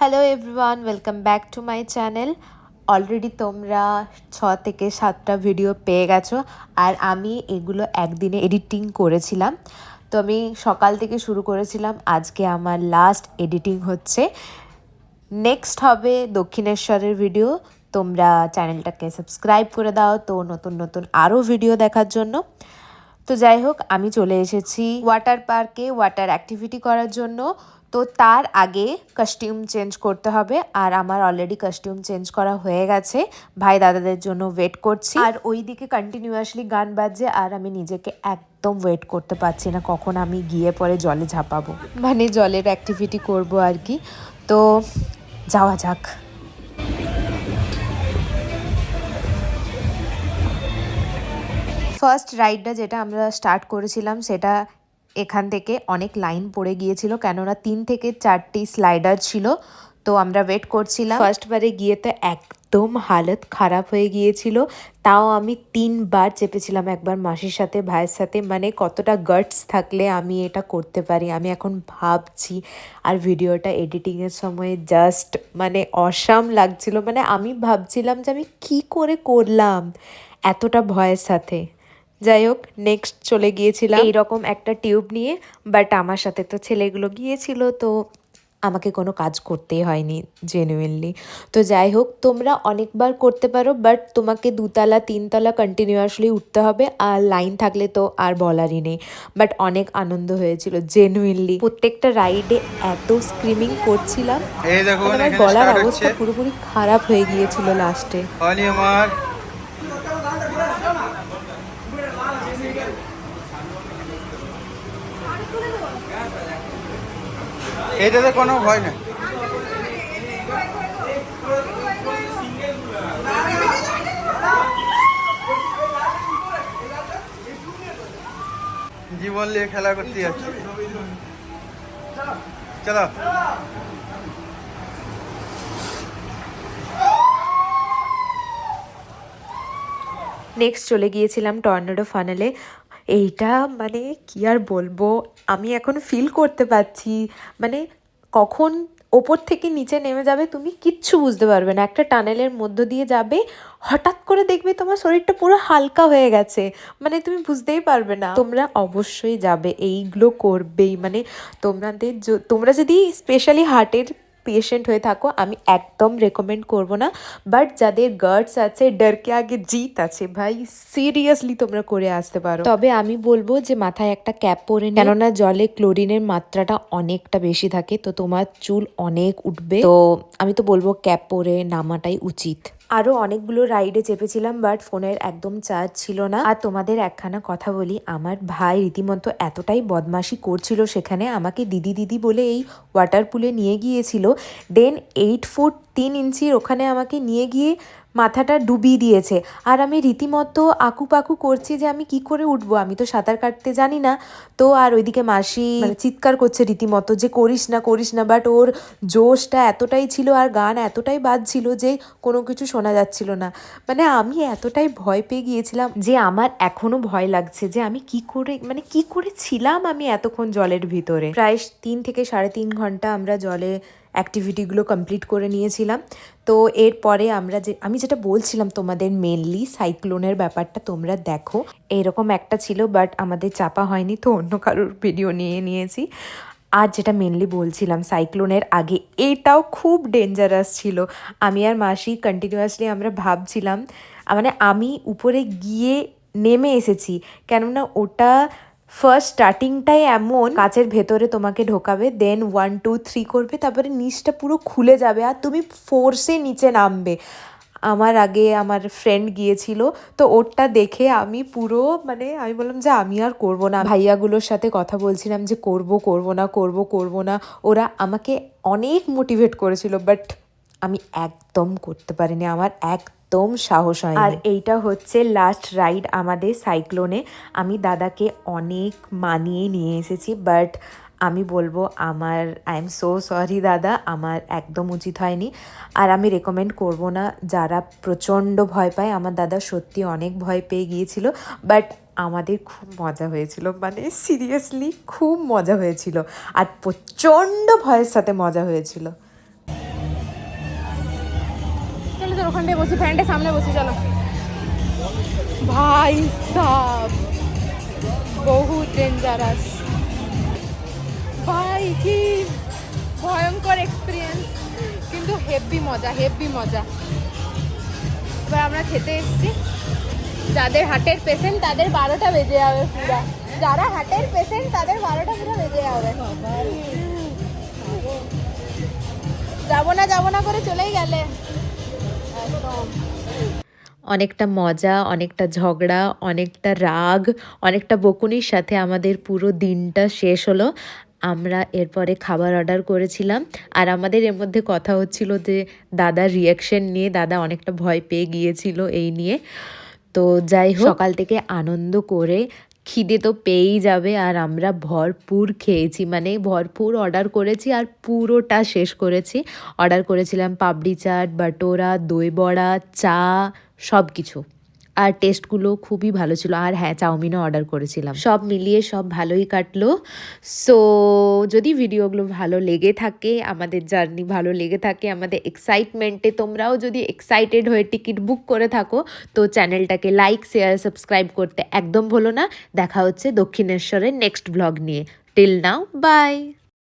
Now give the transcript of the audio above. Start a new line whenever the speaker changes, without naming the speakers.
Hello everyone, welcome back to my channel. Already তোমরা 6 থেকে 7টা video পেয়ে গেছো, আর আমি এগুলো একদিনে এডিটিং করেছিলাম। তো আমি সকাল থেকে শুরু করেছিলাম, আজকে আমার লাস্ট এডিটিং হচ্ছে। নেক্সট হবে দক্ষিণেশ্বরের ভিডিও। তোমরা চ্যানেলটাকে সাবস্ক্রাইব করে দাও তো নতুন নতুন আরও ভিডিও দেখার জন্য। তো যাই হোক, আমি চলে এসেছি ওয়াটার পার্কে ওয়াটার অ্যাক্টিভিটি করার জন্য। তো তার আগে কস্টিউম চেঞ্জ করতে হবে, আর আমার অলরেডি কস্টিউম চেঞ্জ করা হয়ে গেছে। ভাই দাদাদের জন্য ওয়েট করছি, আর ওইদিকে কন্টিনিউয়াসলি গান বাজছে, আর আমি নিজেকে একদম ওয়েট করতে পারছি না কখন আমি গিয়ে পরে জলে ঝাঁপাবো, মানে জলের অ্যাক্টিভিটি করব আর কি। তো যাওয়া যাক। ফার্স্ট রাইডটা যেটা আমরা স্টার্ট করেছিলাম, সেটা এখান থেকে অনেক লাইন পড়ে গিয়েছিল, কেননা 3 থেকে 4টি স্লাইডার ছিল। তো আমরা ওয়েট করছিলাম। ফার্স্টবারে গিয়ে তো একদম হালত খারাপ হয়ে গিয়েছিল, তাও আমি 3বার চেপেছিলাম, একবার মাসির সাথে, ভাইয়ের সাথে। মানে কতটা গাটস থাকলে আমি এটা করতে পারি আমি এখন ভাবছি। আর ভিডিওটা এডিটিংয়ের সময় জাস্ট মানে অসাম লাগছিল, মানে আমি ভাবছিলাম যে আমি কি করে করলাম এতটা ভয়ের সাথে। যাই হোক, নেক্সট চলে গিয়েছিলাম এইরকম একটা টিউব নিয়ে, বাট আমার সাথে তো ছেলেগুলো গিয়েছিল, তো আমাকে কোনো কাজ করতেই হয়নি জেনুইনলি। তো যাই হোক, তোমরা অনেকবার করতে পারো, বাট তোমাকে 2তলা 3তলা কন্টিনিউয়াসলি উঠতে হবে, আর লাইন থাকলে তো আর বলারই নেই। বাট অনেক আনন্দ হয়েছিল জেনুইনলি। প্রত্যেকটা রাইডে এত স্ক্রিমিং করছিলাম, মানে আমার গলার অবস্থা পুরোপুরি খারাপ হয়ে গিয়েছিল লাস্টে।
এইটাতে কোনো ভয় নেই। জীবন নিয়ে খেলা করতে যাচ্ছি, চলো।
নেক্সট চলে গিয়েছিলাম টর্নেডো ফানেলে। এইটা মানে কি আর বলবো, আমি এখন ফিল করতে পারছি, মানে কখন ওপর থেকে নিচে নেমে যাবে তুমি কিচ্ছু বুঝতে পারবে না। একটা টানেলের মধ্য দিয়ে যাবে, হঠাৎ করে দেখবে তোমার শরীরটা পুরো হালকা হয়ে গেছে, মানে তুমি বুঝতেই পারবে না। তোমরা অবশ্যই যাবে, এইগুলো করবেই। মানে তোমরা যদি স্পেশালি হার্টের পেশেন্ট হয়ে থাকো, আমি একদম রেকমেন্ড করব না। বাট যাদের গার্ডস আছে, ডরকে আগে জিত আছে ভাই, সিরিয়াসলি তোমরা করে আসতে পারো। তবে আমি বলবো যে মাথায় একটা ক্যাপ পরে নিও, কেননা জলে ক্লোরিনের মাত্রাটা অনেকটা বেশি থাকে, তো তোমার চুল অনেক উঠবে। তো আমি তো বলবো ক্যাপ পরে নামাটাই উচিত। আরও অনেকগুলো রাইডে চেপেছিলাম, বাট ফোনের একদম চার্জ ছিল না। আর তোমাদের একখানা কথা বলি, আমার ভাই রীতিমতো এতটাই বদমাশি করছিল সেখানে, আমাকে দিদি দিদি বলে এই ওয়াটার পুলে নিয়ে গিয়েছিল। দেন 8 ফুট 3 ইঞ্চির ওখানে আমাকে নিয়ে গিয়ে মাথাটা ডুবিয়ে দিয়েছে, আর আমি রীতিমতো আকুপাকু করছি যে আমি কি করে উঠবো, আমি তো সাঁতার কাটতে জানি না। তো আর ওইদিকে মাসি মানে চিৎকার করছে রীতিমতো যে করিস না করিস না, বাট ওর জোশটা এতটাই ছিল আর গান এতটাই বাজছিল যে কোনো কিছু শোনা যাচ্ছিল না। মানে আমি এতটাই ভয় পেয়ে গিয়েছিলাম যে আমার এখনো ভয় লাগছে যে আমি কি করে, মানে কি করেছিলাম আমি এতক্ষণ জলের ভিতরে। প্রায় 3 থেকে 3.5 ঘন্টা আমরা জলে অ্যাক্টিভিটিগুলো কমপ্লিট করে নিয়েছিলাম। তো এরপরে আমি যেটা বলছিলাম তোমাদের, মেনলি সাইক্লোনের ব্যাপারটা তোমরা দেখো, এরকম একটা ছিল, বাট আমাদের চাপা হয়নি, তো অন্য কারোর ভিডিও নিয়ে নিয়েছি। আর যেটা মেনলি বলছিলাম, সাইক্লোনের আগে এটাও খুব ডেঞ্জারাস ছিল। আমি আর মাসি কন্টিনিউয়াসলি আমরা ভাবছিলাম, মানে আমি উপরে গিয়ে নেমে এসেছি, কেননা ওটা ফার্স্ট স্টার্টিংটাই এমন, কাচের ভেতরে তোমাকে ঢোকাবে, দেন 1 2 3 করবে, তারপরে নিচটা পুরো খুলে যাবে আর তুমি ফোর্সে নিচে নামবে। আমার আগে আমার ফ্রেন্ড গিয়েছিল, তো ওরটা দেখে আমি পুরো মানে আমি বললাম যে আমি আর করব না। ভাইয়াগুলোর সাথে কথা বলছিলাম যে করব না। ওরা আমাকে অনেক মোটিভেট করেছিল, বাট আমি একদম করতে পারিনি, আমার একদম সাহস হয়। আর এইটা হচ্ছে লাস্ট রাইড আমাদের সাইক্লোনে। আমি দাদাকে অনেক মানিয়ে নিয়ে এসেছি, বাট আমি বলবো আই এম সো সরি দাদা, আমার একদম উচিত হয়নি। আর আমি রেকমেন্ড করব না যারা প্রচণ্ড ভয় পায়। আমার দাদা সত্যি অনেক ভয় পেয়ে গিয়েছিল, বাট আমাদের খুব মজা হয়েছিল, মানে সিরিয়াসলি খুব মজা হয়েছিল, আর প্রচণ্ড ভয়ের সাথে মজা হয়েছিল।
চলো চলো ওখানটায় বসি, ফ্যানটার সামনে বসি, চলো। ভাই সাব বহুত ডেঞ্জারাস ভাই, কি ভয়ঙ্কর এক্সপিরিয়েন্স, কিন্তু হেভি মজা, হেভি মজা। এবার আমরা খেতে এসেছি। যাদের হার্টের পেশেন্ট তাদের 12টা বেজে যাবে পুরো, যারা হার্টের পেশেন্ট তাদের 12টা পুরো বেজে যাবে। যাবো না করে চলেই গেলে একদম।
অনেকটা মজা, অনেকটা ঝগড়া, অনেকটা রাগ, অনেকটা বকুনির সাথে আমাদের পুরো দিনটা শেষ হলো। আমরা এরপরে খাবার অর্ডার করেছিলাম, আর আমাদের এর মধ্যে কথা হচ্ছিল যে দাদার রিয়াকশন নিয়ে। দাদা অনেকটা ভয় পেয়ে গিয়েছিল এই নিয়ে। তো যাই হোক, সকাল থেকে আনন্দ করে খিদে তো পেয়েই যাবে, আর আমরা ভরপুর খেয়েছি, মানে ভরপুর অর্ডার করেছি আর পুরোটা শেষ করেছি। অর্ডার করেছিলাম পাপড়ি চাট, বাটোরা, দই বড়া, চা, সব কিছু। আর টেস্টগুলো খুবই ভালো ছিল। আর হ্যাঁ, চাউমিনও অর্ডার করেছিলাম। সব মিলিয়ে সব ভালোই কাটলো। সো যদি ভিডিওগুলো ভালো লেগে থাকে, আমাদের জার্নি ভালো লেগে থাকে, আমাদের এক্সাইটমেন্টে তোমরাও যদি এক্সাইটেড হয়ে টিকিট বুক করে থাকো, তো চ্যানেলটাকে লাইক, শেয়ার, সাবস্ক্রাইব করতে একদম ভুলো না। দেখা হচ্ছে দক্ষিণেশ্বরের নেক্সট ব্লগ নিয়ে। Till now, by.